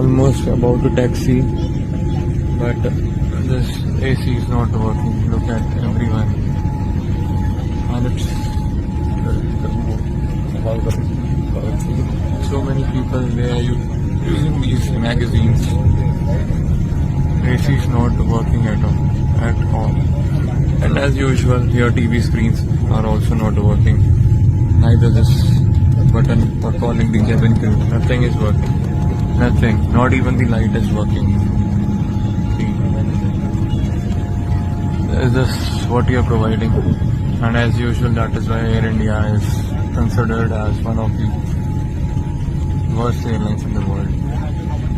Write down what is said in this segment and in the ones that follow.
almost about to taxi, but this AC is not working. Look at everyone, and it's so many people. They are using these magazines. AC is not working at all. And as usual, your TV screens are also not working. Neither this button for calling the cabin crew. Nothing is working. Nothing. Not even the light is working. See, is this what you are providing? And as usual, that is why Air India is considered as one of the worst airlines in the world.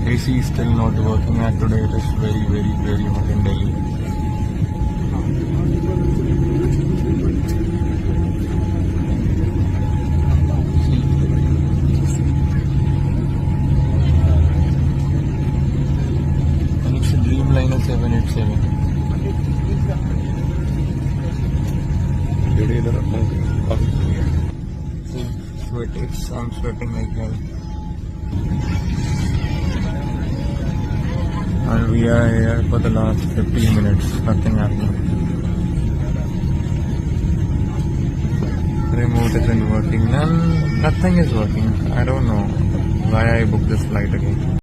AC is still not working, and today it is very, very, very hot in Delhi. And it's a Dreamliner 787. See, I'm sweating like hell. And we are here for the last 15 minutes, nothing happening. Remote isn't working, nothing is working. I don't know why I booked this flight again.